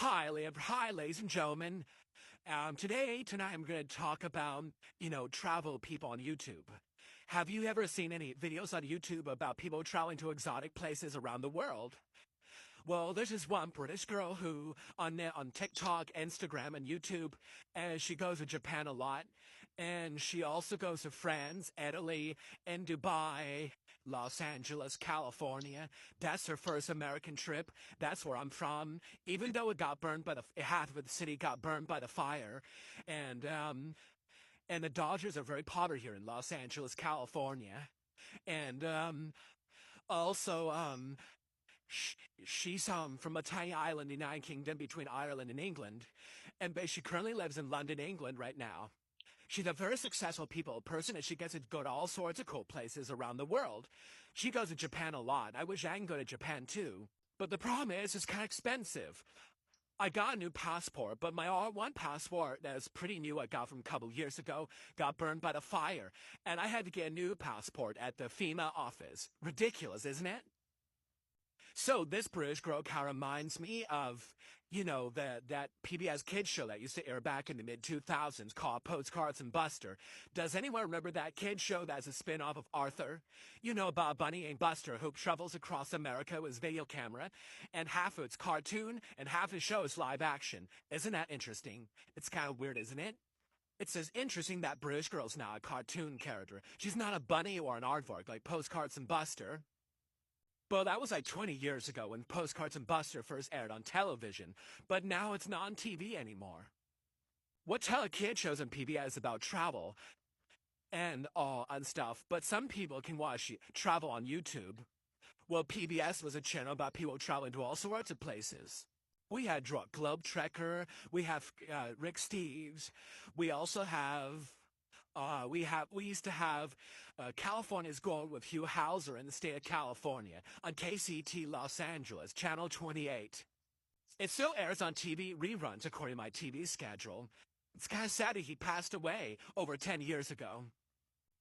Hi, ladies and gentlemen. Tonight I'm going to talk about, travel people on YouTube. Have you ever seen any videos on YouTube about people traveling to exotic places around the world? Well, there's this one British girl who on TikTok, Instagram, and YouTube, and she goes to Japan a lot, and she also goes to France, Italy, and Dubai, Los Angeles, California. That's her first American trip. That's where I'm from. Even though it got burned by half of the city got burned by the fire, and and the Dodgers are very popular here in Los Angeles, California, and also she's from a tiny island in the United Kingdom between Ireland and England, and she currently lives in London, England right now. She's a very successful person, and she gets to go to all sorts of cool places around the world. She goes to Japan a lot. I wish I can go to Japan too. But the problem is, it's kind of expensive. I got a new passport, but my R1 passport that's pretty new I got from a couple years ago got burned by the fire, and I had to get a new passport at the FEMA office. Ridiculous, isn't it? So this British girl kind of reminds me of, that PBS kids show that used to air back in the mid-2000s called Postcards and Buster. Does anyone remember that kid show that's a spin-off of Arthur? You know about Bunny and Buster who travels across America with his video camera, and half of it's cartoon and half the show is live action. Isn't that interesting? It's kind of weird, isn't it? It's as interesting that British girl's now a cartoon character. She's not a bunny or an aardvark like Postcards and Buster. Well, that was like 20 years ago when Postcards and Buster first aired on television, but now it's not on TV anymore. What kid shows on PBS about travel and all and stuff, but some people can watch travel on YouTube. Well, PBS was a channel about people traveling to all sorts of places. We had Globe Trekker, we have Rick Steves, we also have we used to have California's Gold with Hugh Hauser in the state of California on KCT Los Angeles, Channel 28. It still airs on TV reruns according to my TV schedule. It's kind of sad that he passed away over 10 years ago.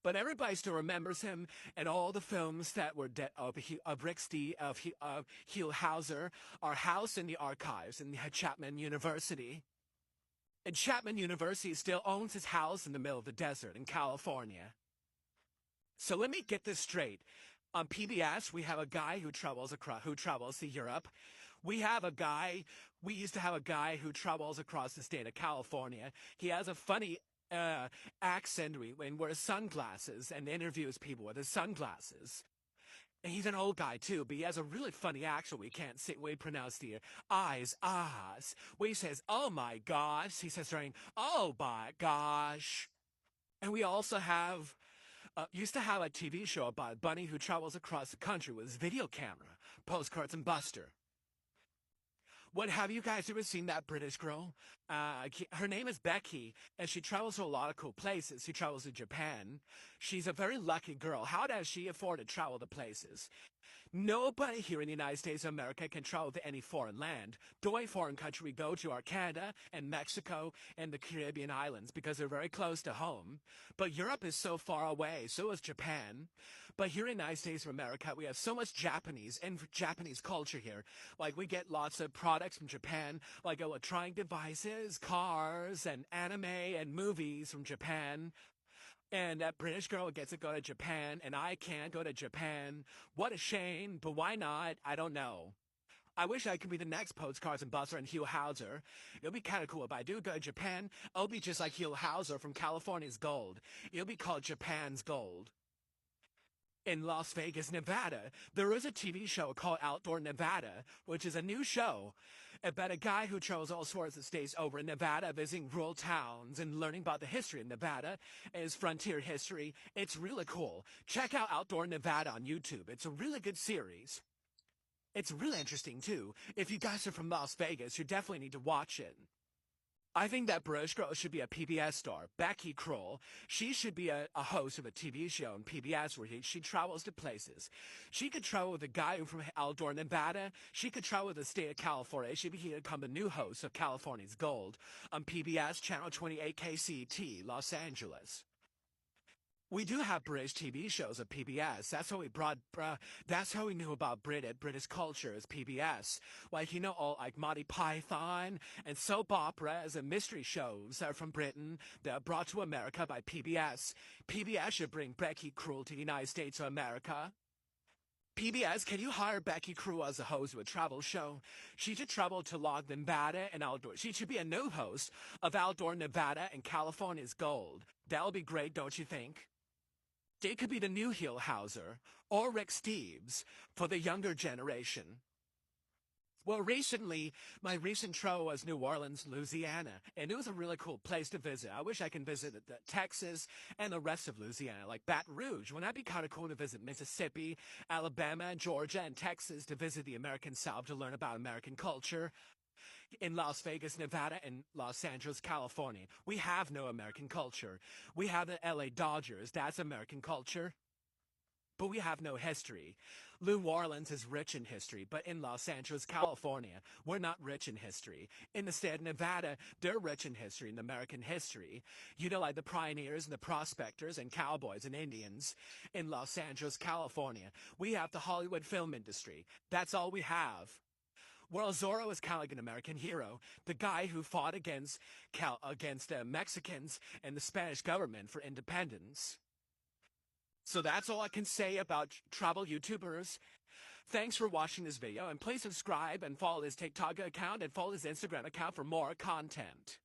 But everybody still remembers him and all the films that were of Hugh Hauser are housed in the archives in Chapman University. And Chapman University still owns his house in the middle of the desert in California. So let me get this straight. On PBS, we have a guy who travels to Europe. We used to have a guy who travels across the state of California. He has a funny accent and wears sunglasses and interviews people with his sunglasses. And he's an old guy too, but he has a really funny accent. We can't say we pronounce the I's, ahs. Where he says, "Oh my gosh," he says during, "Oh my gosh." And we also used to have a TV show about a bunny who travels across the country with his video camera, Postcards and Buster. What, have you guys ever seen that British girl? Her name is Becky, and she travels to a lot of cool places. She travels to Japan. She's a very lucky girl. How does she afford to travel to places? Nobody here in the United States of America can travel to any foreign land. The only foreign country we go to are Canada and Mexico and the Caribbean islands because they're very close to home. But Europe is so far away, so is Japan. But here in the United States of America, we have so much Japanese culture here. Like, we get lots of products from Japan, like electronic devices, cars, and anime and movies from Japan. And that British girl gets to go to Japan, and I can't go to Japan. What a shame, but why not? I don't know. I wish I could be the next Postcards and Buster and Hugh Hauser. It'll be kind of cool if I do go to Japan. I'll be just like Hugh Hauser from California's Gold. It'll be called Japan's Gold. In Las Vegas, Nevada, there is a TV show called Outdoor Nevada, which is a new show about a guy who travels all sorts of states over in Nevada, visiting rural towns and learning about the history of Nevada and its frontier history. It's really cool. Check out Outdoor Nevada on YouTube. It's a really good series. It's really interesting, too. If you guys are from Las Vegas, you definitely need to watch it. I think that British girl should be a PBS star, Becky Kroll. She should be a host of a TV show on PBS where she travels to places. She could travel with a guy from Outdoor Nevada. She could travel with the state of California. She could become the new host of California's Gold on PBS Channel 28 KCT, Los Angeles. We do have British TV shows at PBS. That's how we that's how we knew about British culture is PBS. Like, all like Monty Python and soap operas and mystery shows are from Britain that are brought to America by PBS. PBS should bring Becky Cruel to the United States of America. PBS, can you hire Becky Crew as a host of a travel show? She should travel to Log Nevada and outdoor. She should be a new host of Outdoor Nevada and California's Gold. That'll be great, don't you think? They could be the new Heel Hauser or Rick Steves for the younger generation. Well, recently, my recent show was New Orleans, Louisiana, and it was a really cool place to visit. I wish I can visit Texas and the rest of Louisiana, like Baton Rouge. Wouldn't that be kind of cool to visit Mississippi, Alabama, Georgia, and Texas to visit the American South to learn about American culture? In Las Vegas, Nevada, and Los Angeles, California, we have no American culture. We have the LA Dodgers, that's American culture. But we have no history. New Orleans is rich in history, but in Los Angeles, California, we're not rich in history. In the state of Nevada, they're rich in history, in American history. Like the pioneers and the prospectors and cowboys and Indians. In Los Angeles, California, we have the Hollywood film industry. That's all we have. Well, Zorro is kind of like an American hero, the guy who fought against the Mexicans and the Spanish government for independence. So that's all I can say about travel YouTubers. Thanks for watching this video, and please subscribe and follow his TikTok account and follow his Instagram account for more content.